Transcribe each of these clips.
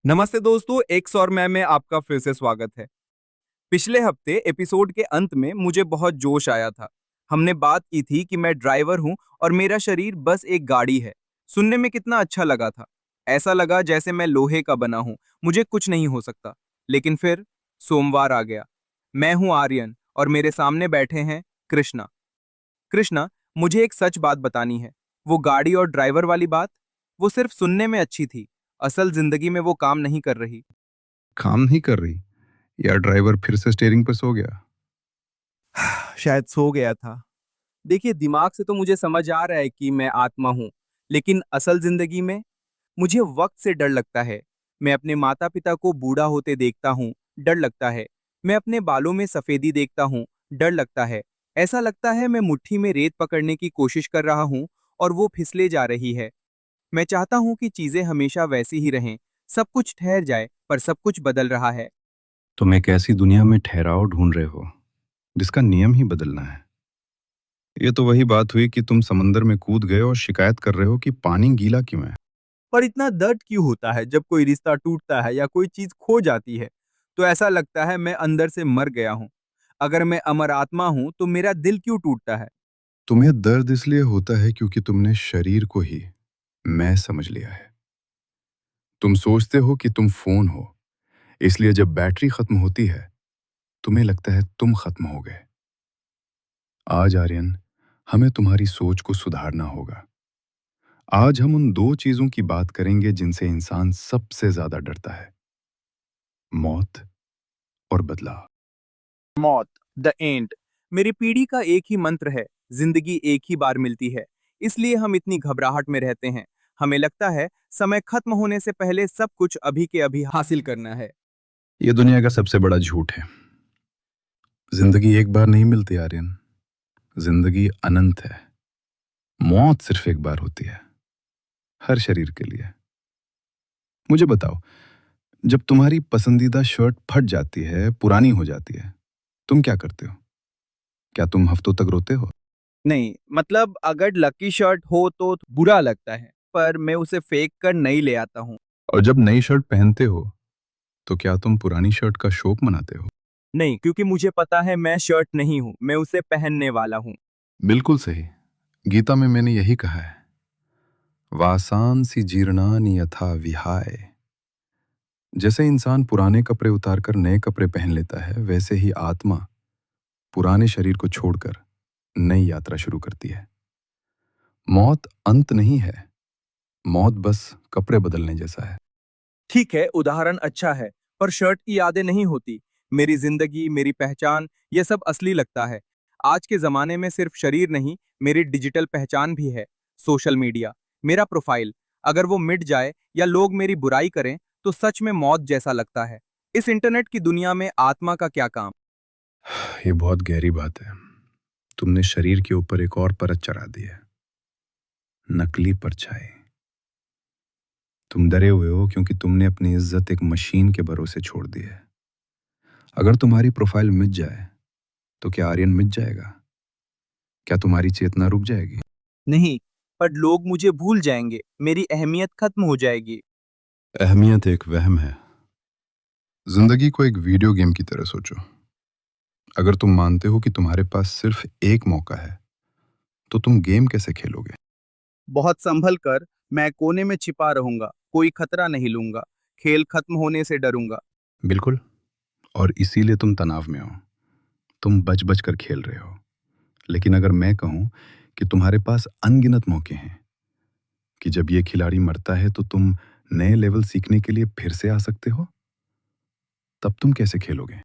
नमस्ते दोस्तों, एक्स और मैं में आपका फिर से स्वागत है। पिछले हफ्ते एपिसोड के अंत में मुझे बहुत जोश आया था। हमने बात की थी कि मैं ड्राइवर हूं और मेरा शरीर बस एक गाड़ी है। सुनने में कितना अच्छा लगा था। ऐसा लगा जैसे मैं लोहे का बना हूं, मुझे कुछ नहीं हो सकता। लेकिन फिर सोमवार आ गया। मैं हूं आर्यन और मेरे सामने बैठे हैं कृष्णा। कृष्णा, मुझे एक सच बात बतानी है। वो गाड़ी और ड्राइवर वाली बात, वो सिर्फ सुनने में अच्छी थी। असल जिंदगी में वो काम नहीं कर रही। काम नहीं कर रही या ड्राइवर फिर से स्टीयरिंग पर सो गया? शायद सो गया था। देखिए, दिमाग से तो मुझे समझ आ रहा है कि मैं आत्मा हूँ, लेकिन असल जिंदगी में मुझे वक्त से डर लगता है। मैं अपने माता पिता को बूढ़ा होते देखता हूँ, डर लगता है। मैं अपने बालों में सफेदी देखता हूँ, डर लगता है। ऐसा लगता है मैं मुट्ठी में रेत पकड़ने की कोशिश कर रहा हूँ और वो फिसले जा रही है। मैं चाहता हूँ कि चीजें हमेशा वैसी ही रहें, सब कुछ ठहर जाए, पर सब कुछ बदल रहा है। तुम एक ऐसी दुनिया में ठहराव ढूंढ रहे हो जिसका नियम ही बदलना है। ये तो वही बात हुई कि तुम समंदर में कूद गए और शिकायत कर रहे हो कि पानी गीला क्यों है। पर इतना दर्द क्यों होता है जब कोई रिश्ता टूटता है या कोई चीज खो जाती है? तो ऐसा लगता है मैं अंदर से मर गया हूँ। अगर मैं अमर आत्मा हूँ तो मेरा दिल क्यों टूटता है? तुम्हें दर्द इसलिए होता है क्योंकि तुमने शरीर को ही मैं समझ लिया है। तुम सोचते हो कि तुम फोन हो, इसलिए जब बैटरी खत्म होती है तुम्हें लगता है तुम खत्म हो गए। आज आर्यन, हमें तुम्हारी सोच को सुधारना होगा। आज हम उन दो चीजों की बात करेंगे जिनसे इंसान सबसे ज्यादा डरता है, मौत और बदलाव। मौत, द एंड। मेरी पीढ़ी का एक ही मंत्र है, जिंदगी एक ही बार मिलती है। इसलिए हम इतनी घबराहट में रहते हैं। हमें लगता है समय खत्म होने से पहले सब कुछ अभी के अभी हासिल करना है। ये दुनिया का सबसे बड़ा झूठ है। जिंदगी एक बार नहीं मिलती आर्यन, जिंदगी अनंत है। मौत सिर्फ एक बार होती है, हर शरीर के लिए। मुझे बताओ, जब तुम्हारी पसंदीदा शर्ट फट जाती है, पुरानी हो जाती है, तुम क्या करते हो? क्या तुम हफ्तों तक रोते हो? नहीं, मतलब अगर लकी शर्ट हो तो बुरा लगता है, पर मैं उसे फेंक कर नई ले आता हूँ। और जब नई शर्ट पहनते हो तो क्या तुम पुरानी शर्ट का शोक मनाते हो? नहीं, क्योंकि मुझे पता है मैं शर्ट नहीं हूँ, मैं उसे पहनने वाला हूँ। बिल्कुल सही। गीता में मैंने यही कहा है, वासांसी जीर्णानि यथा विहाय। जैसे इंसान पुराने कपड़े उतारकर नए कपड़े पहन लेता है, वैसे ही आत्मा पुराने शरीर को छोड़कर नई यात्रा शुरू करती है। मौत अंत नहीं है, मौत बस कपड़े बदलने जैसा है। ठीक है, उदाहरण अच्छा है, पर शर्ट की यादें नहीं होती। मेरी जिंदगी, मेरी पहचान, ये सब असली लगता है। आज के जमाने में सिर्फ शरीर नहीं, मेरी डिजिटल पहचान भी है। सोशल मीडिया, मेरा प्रोफाइल, अगर वो मिट जाए या लोग मेरी बुराई करें तो सच में मौत जैसा लगता है। इस इंटरनेट की दुनिया में आत्मा का क्या काम? ये बहुत गहरी बात है। तुमने शरीर के ऊपर एक और परत चढ़ा दी है, नकली परछाई। तुम डरे हुए हो क्योंकि तुमने अपनी इज्जत एक मशीन के भरोसे छोड़ दी है। अगर तुम्हारी प्रोफाइल मिट जाए तो क्या आर्यन मिट जाएगा? क्या तुम्हारी चेतना रुक जाएगी? नहीं, पर लोग मुझे भूल जाएंगे, मेरी अहमियत खत्म हो जाएगी। अहमियत एक वहम है। जिंदगी को एक वीडियो गेम की तरह सोचो। अगर तुम मानते हो कि तुम्हारे पास सिर्फ एक मौका है, तो तुम गेम कैसे खेलोगे? बहुत संभल कर मैं कोने में छिपा रहूंगा, कोई खतरा नहीं लूंगा, खेल खत्म होने से डरूंगा। बिल्कुल। और इसीलिए तुम तनाव में हो। तुम बच बच कर खेल रहे हो। लेकिन अगर मैं कहूं कि तुम्हारे पास अनगिनत मौके हैं, कि जब ये खिलाड़ी मरता है तो तुम नए लेवल सीखने के लिए फिर से आ सकते हो, तब तुम कैसे खेलोगे?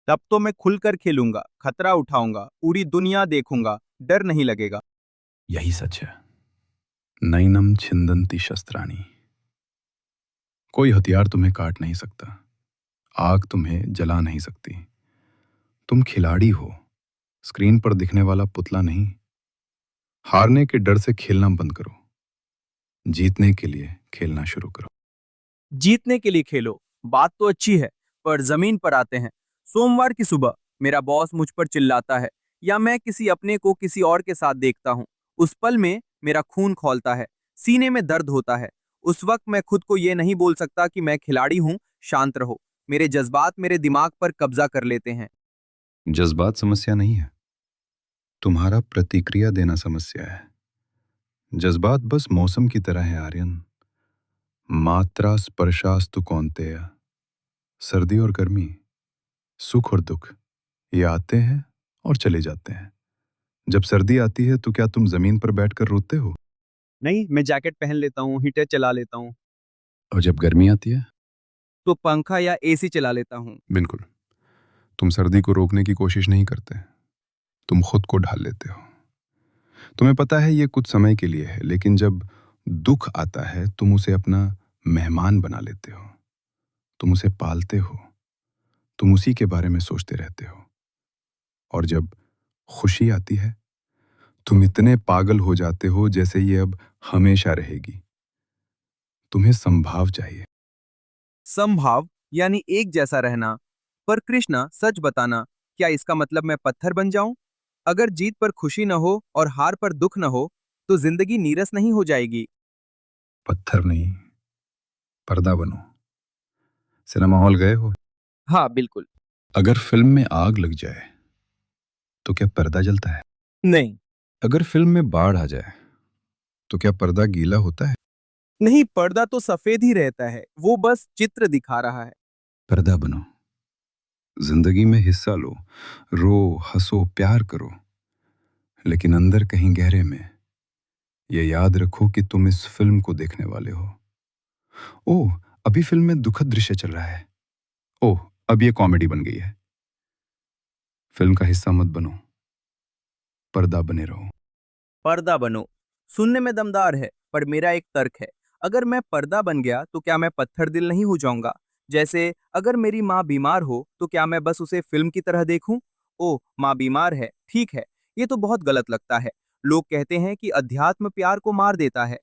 तब तो मैं खुलकर खेलूंगा, खतरा उठाऊंगा, पूरी दुनिया देखूंगा, डर नहीं लगेगा। यही सच है। नैनम छिंदंती शस्त्राणी। कोई हथियार तुम्हें काट नहीं सकता, आग तुम्हें जला नहीं सकती। तुम खिलाड़ी हो, स्क्रीन पर दिखने वाला पुतला नहीं। हारने के डर से खेलना बंद करो, जीतने के लिए खेलना शुरू करो। जीतने के लिए खेलो, बात तो अच्छी है, पर जमीन पर आते हैं। सोमवार की सुबह मेरा बॉस मुझ पर चिल्लाता है, या मैं किसी अपने को किसी और के साथ देखता हूँ। उस पल में मेरा खून खौलता है, सीने में दर्द होता है। उस वक्त मैं खुद को ये नहीं बोल सकता कि मैं खिलाड़ी हूं, शांत रहो। मेरे जज्बात मेरे दिमाग पर कब्जा कर लेते हैं। जज्बात समस्या नहीं है, तुम्हारा प्रतिक्रिया देना समस्या है। जज्बात बस मौसम की तरह है आर्यन। मात्रा स्पर्शास्तु कौन्तेय। सर्दी और गर्मी, सुख और दुख, ये आते हैं और चले जाते हैं। जब सर्दी आती है तो क्या तुम जमीन पर बैठकर रोते हो? नहीं, मैं जैकेट पहन लेता हूँ, हीटर चला लेता हूँ, और जब गर्मी आती है? तो पंखा या एसी चला लेता हूँ। बिल्कुल। तुम सर्दी को रोकने की कोशिश नहीं करते, तुम खुद को ढाल लेते हो। तुम्हें पता है ये कुछ समय के लिए है, लेकिन जब दुख आता है तुम उसे अपना मेहमान बना लेते हो। तुम उसे पालते हो, तुम उसी के बारे में सोचते रहते हो। और जब खुशी आती है तुम इतने पागल हो जाते हो जैसे ये अब हमेशा रहेगी। तुम्हें संभाव चाहिए। संभाव यानी एक जैसा रहना। पर कृष्णा, सच बताना, क्या इसका मतलब मैं पत्थर बन जाऊं? अगर जीत पर खुशी न हो और हार पर दुख न हो, तो जिंदगी नीरस नहीं हो जाएगी। पत्थर नहीं, पर्दा बनो। सिनेमा हॉल गए हो? हाँ, बिल्कुल। अगर फिल्म में आग लग जाए तो क्या पर्दा जलता है? नहीं। अगर फिल्म में बाढ़ आ जाए तो क्या पर्दा गीला होता है? नहीं, पर्दा तो सफेद ही रहता है, वो बस चित्र दिखा रहा है। पर्दा बनो, जिंदगी में हिस्सा लो, रो, हंसो, प्यार करो, लेकिन अंदर कहीं गहरे में ये याद रखो कि तुम इस फिल्म को देखने वाले हो। ओह, अभी फिल्म में दुखद दृश्य चल रहा है। ओह, अब ये कॉमेडी बन गई है। फिल्म का हिस्सा मत बनो, पर्दा बने रहो। पर्दा बनो सुनने में दमदार है, पर मेरा एक तर्क है। अगर मैं पर्दा बन गया तो क्या मैं पत्थर दिल नहीं हो जाऊंगा? जैसे अगर मेरी माँ बीमार हो तो क्या मैं बस उसे फिल्म की तरह देखूं? ओह, माँ बीमार है, ठीक है। ये तो बहुत गलत लगता है। लोग कहते हैं कि अध्यात्म प्यार को मार देता है।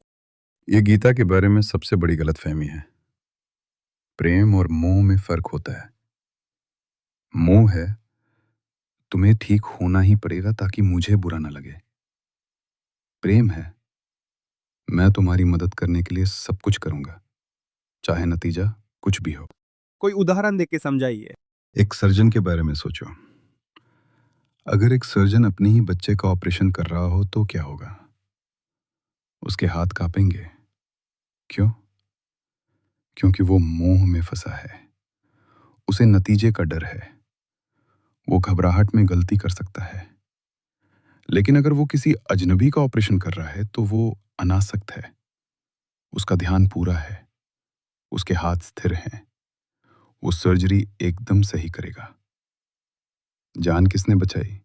ये गीता के बारे में सबसे बड़ी गलतफहमी है। प्रेम और मोह में फर्क होता है। मोह है तुम्हें ठीक होना ही पड़ेगा ताकि मुझे बुरा ना लगे। प्रेम है मैं तुम्हारी मदद करने के लिए सब कुछ करूंगा, चाहे नतीजा कुछ भी हो। कोई उदाहरण देके समझाइए। एक सर्जन के बारे में सोचो। अगर एक सर्जन अपने ही बच्चे का ऑपरेशन कर रहा हो तो क्या होगा? उसके हाथ कांपेंगे। क्यों? क्योंकि वो मोह में फंसा है। उसे नतीजे का डर है। वो घबराहट में गलती कर सकता है। लेकिन अगर वो किसी अजनबी का ऑपरेशन कर रहा है तो वो अनासक्त है। उसका ध्यान पूरा है, उसके हाथ स्थिर हैं। वो सर्जरी एकदम सही करेगा। जान किसने बचाई?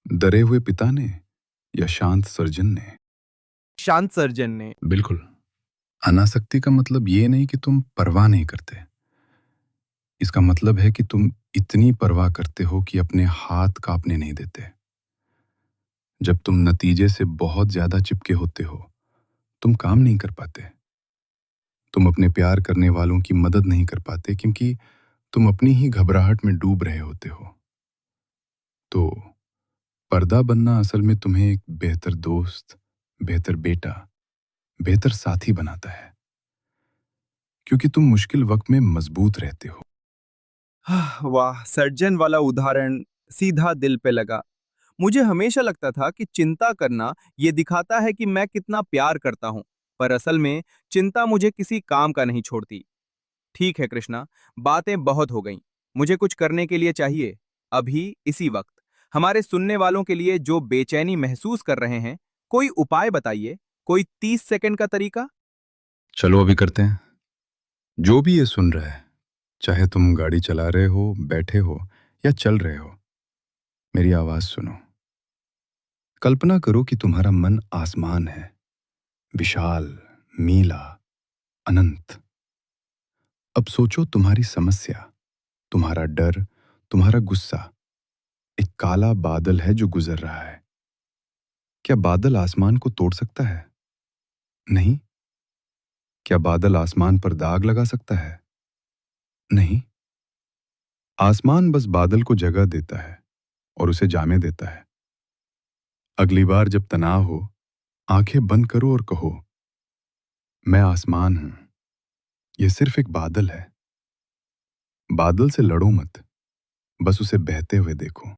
डरे हुए पिता ने या शांत सर्जन ने? शांत सर्जन ने। बिल्कुल। अनासक्ति का मतलब ये नहीं कि तुम परवाह नहीं करते। इसका मतलब है कि तुम इतनी परवाह करते हो कि अपने हाथ कांपने नहीं देते। जब तुम नतीजे से बहुत ज्यादा चिपके होते हो तुम काम नहीं कर पाते। तुम अपने प्यार करने वालों की मदद नहीं कर पाते क्योंकि तुम अपनी ही घबराहट में डूब रहे होते हो। तो पर्दा बनना असल में तुम्हें एक बेहतर दोस्त, बेहतर बेटा, बेहतर साथी बनाता है, क्योंकि तुम मुश्किल वक्त में मजबूत रहते हो। वाह, सर्जन वाला उदाहरण सीधा दिल पे लगा। मुझे हमेशा लगता था कि चिंता करना ये दिखाता है कि मैं कितना प्यार करता हूं, पर असल में चिंता मुझे किसी काम का नहीं छोड़ती। ठीक है कृष्णा, बातें बहुत हो गईं। मुझे कुछ करने के लिए चाहिए, अभी इसी वक्त। हमारे सुनने वालों के लिए जो बेचैनी महसूस कर रहे हैं, कोई उपाय बताइए, कोई 30 सेकंड का तरीका। चलो अभी करते हैं। जो भी ये सुन रहा है, चाहे तुम गाड़ी चला रहे हो, बैठे हो या चल रहे हो, मेरी आवाज सुनो। कल्पना करो कि तुम्हारा मन आसमान है, विशाल, नीला, अनंत। अब सोचो तुम्हारी समस्या, तुम्हारा डर, तुम्हारा गुस्सा एक काला बादल है जो गुजर रहा है। क्या बादल आसमान को तोड़ सकता है? नहीं। क्या बादल आसमान पर दाग लगा सकता है? नहीं। आसमान बस बादल को जगह देता है और उसे जाने देता है। अगली बार जब तनाव हो, आंखें बंद करो और कहो, मैं आसमान हूं। यह सिर्फ एक बादल है। बादल से लड़ो मत, बस उसे बहते हुए देखो।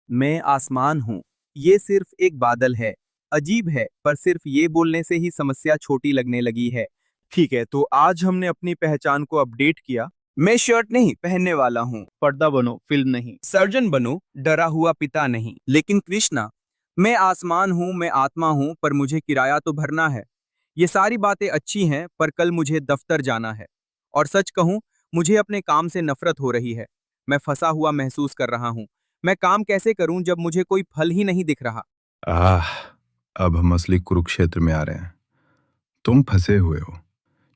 मैं आसमान हूँ, ये सिर्फ एक बादल है। अजीब है, पर सिर्फ ये बोलने से ही समस्या छोटी लगने लगी है। ठीक है, तो आज हमने अपनी पहचान को अपडेट किया। मैं शर्ट नहीं पहनने वाला हूँ। पर्दा बनो, फिल्म नहीं। सर्जन बनो, डरा हुआ पिता नहीं। लेकिन कृष्णा, मैं आसमान हूँ, मैं आत्मा हूँ, पर मुझे किराया तो भरना है। ये सारी बातें अच्छी हैं, पर कल मुझे दफ्तर जाना है। और सच कहूँ, मुझे अपने काम से नफरत हो रही है। मैं फंसा हुआ महसूस कर रहा हूँ। मैं काम कैसे करूं जब मुझे कोई फल ही नहीं दिख रहा। आह, अब हम असली कुरुक्षेत्र में आ रहे हैं। तुम फंसे हुए हो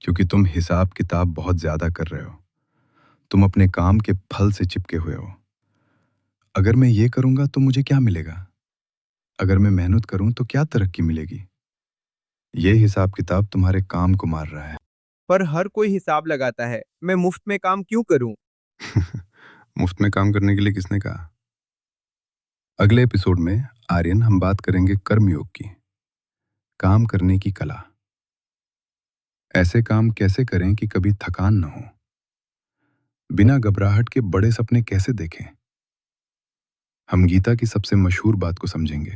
क्योंकि तुम हिसाब किताब बहुत ज्यादा कर रहे हो। तुम अपने काम के फल से चिपके हुए हो। अगर मैं ये करूंगा तो मुझे क्या मिलेगा? अगर मैं मेहनत करूं तो क्या तरक्की मिलेगी? ये हिसाब किताब तुम्हारे काम को मार रहा है। पर हर कोई हिसाब लगाता है, मैं मुफ्त में काम क्यों करूं? मुफ्त में काम करने के लिए किसने कहा? अगले एपिसोड में आर्यन हम बात करेंगे कर्मयोग की, काम करने की कला। ऐसे काम कैसे करें कि कभी थकान न हो, बिना घबराहट के बड़े सपने कैसे देखें। हम गीता की सबसे मशहूर बात को समझेंगे।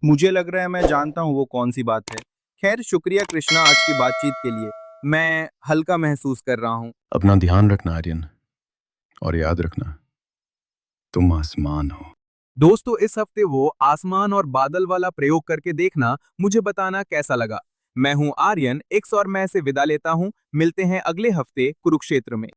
मुझे लग रहा है मैं जानता हूँ वो कौन सी बात है। खैर, शुक्रिया कृष्णा आज की बातचीत के लिए। मैं हल्का महसूस कर रहा हूँ। अपना ध्यान रखना आर्यन, और याद रखना, तुम आसमान हो। दोस्तों, इस हफ्ते वो आसमान और बादल वाला प्रयोग करके देखना, मुझे बताना कैसा लगा। मैं हूं आर्यन, एक्स और मैं से विदा लेता हूं। मिलते हैं अगले हफ्ते कुरुक्षेत्र में।